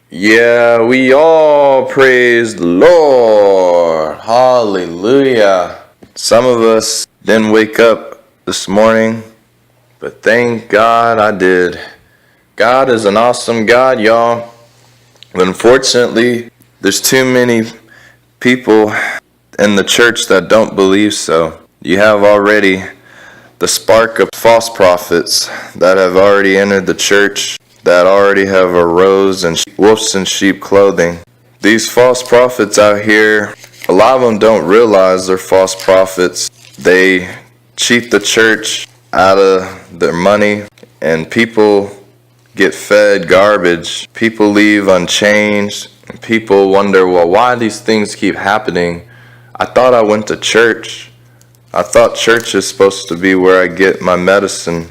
Yeah, we all praise the Lord. Hallelujah. Some of us didn't wake up this morning, but thank God I did. God is an awesome God, y'all. But unfortunately, there's too many people in the church that don't believe so. You have already the spark of false prophets that have already entered the church, that already have arose in wolves in sheep clothing. These false prophets out here, a lot of them don't realize they're false prophets. They cheat the church out of their money, and people get fed garbage. People leave unchanged, and people wonder, well, why these things keep happening? I thought I went to church. I thought church is supposed to be where I get my medicine,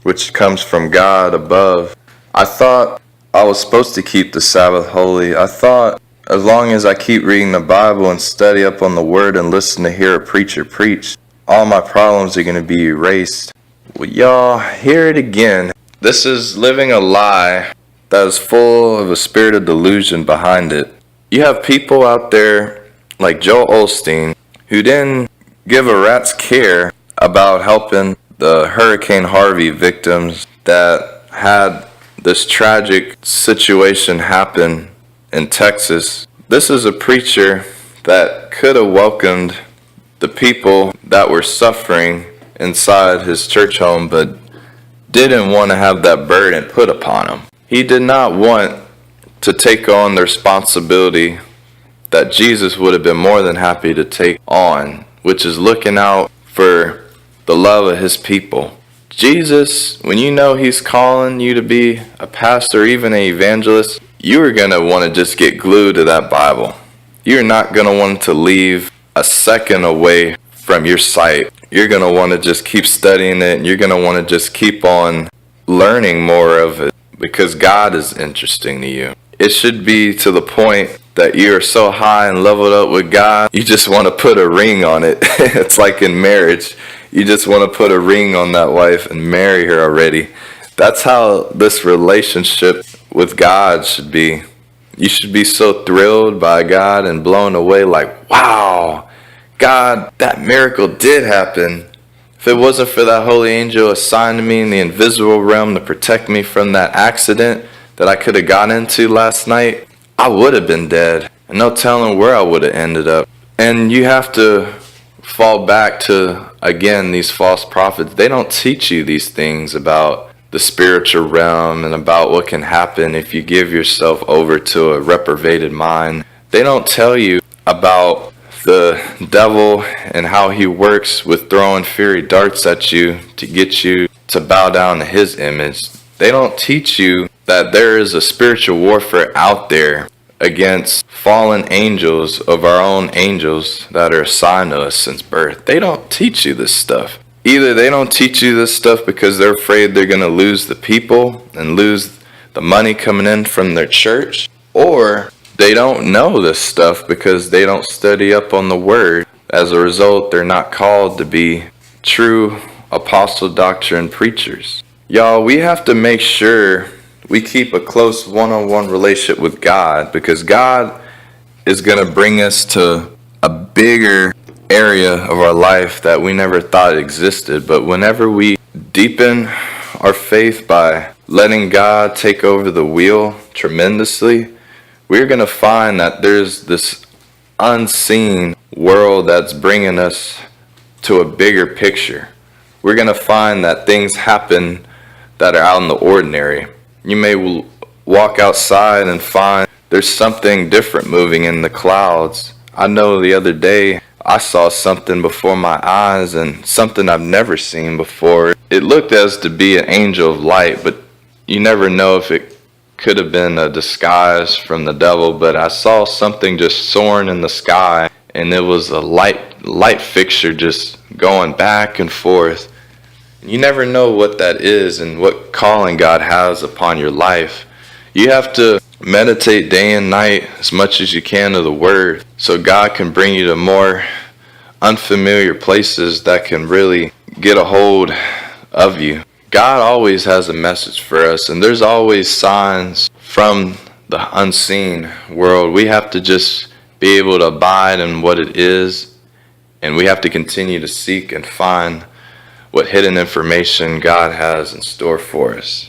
which comes from God above. I thought I was supposed to keep the Sabbath holy. I thought as long as I keep reading the Bible and study up on the Word and listen to hear a preacher preach, all my problems are going to be erased. Well, y'all, hear it again. This is living a lie that is full of a spirit of delusion behind it. You have people out there like Joel Osteen who didn't give a rat's care about helping the Hurricane Harvey victims that had this tragic situation happen in Texas. This is a preacher that could have welcomed the people that were suffering inside his church home, but didn't want to have that burden put upon him. He did not want to take on the responsibility that Jesus would have been more than happy to take on, which is looking out for the love of his people. Jesus, when you know he's calling you to be a pastor or even an evangelist, you are going to want to just get glued to that Bible. You're not going to want to leave a second away from your sight. You're going to want to just keep studying it, and you're going to want to just keep on learning more of it because God is interesting to you. It should be to the point that you're so high and leveled up with God, you just want to put a ring on it. It's like in marriage. You just want to put a ring on that wife and marry her already. That's how this relationship with God should be. You should be so thrilled by God and blown away like, wow, God, that miracle did happen. If it wasn't for that holy angel assigned to me in the invisible realm to protect me from that accident that I could have got into last night, I would have been dead, and no telling where I would have ended up. And you have to fall back to, again, these false prophets. They don't teach you these things about the spiritual realm and about what can happen if you give yourself over to a reprobated mind. They don't tell you about the devil and how he works with throwing fiery darts at you to get you to bow down to his image. They don't teach you that there is a spiritual warfare out there against fallen angels of our own angels that are assigned to us since birth. They don't teach you this stuff. Either they don't teach you this stuff because they're afraid they're going to lose the people and lose the money coming in from their church, or they don't know this stuff because they don't study up on the Word. As a result, they're not called to be true apostle doctrine preachers. Y'all, we have to make sure we keep a close one-on-one relationship with God, because God is going to bring us to a bigger area of our life that we never thought existed. But whenever we deepen our faith by letting God take over the wheel tremendously, we're going to find that there's this unseen world that's bringing us to a bigger picture. We're going to find that things happen that are out in the ordinary. You may walk outside and find there's something different moving in the clouds. I know the other day I saw something before my eyes, and something I've never seen before. It looked as to be an angel of light, but you never know if it could have been a disguise from the devil. But I saw something just soaring in the sky, and it was a light fixture just going back and forth. You never know what that is and what calling God has upon your life. You have to meditate day and night as much as you can of the Word, so God can bring you to more unfamiliar places that can really get a hold of you. God always has a message for us, and there's always signs from the unseen world. We have to just be able to abide in what it is, and we have to continue to seek and find what hidden information God has in store for us.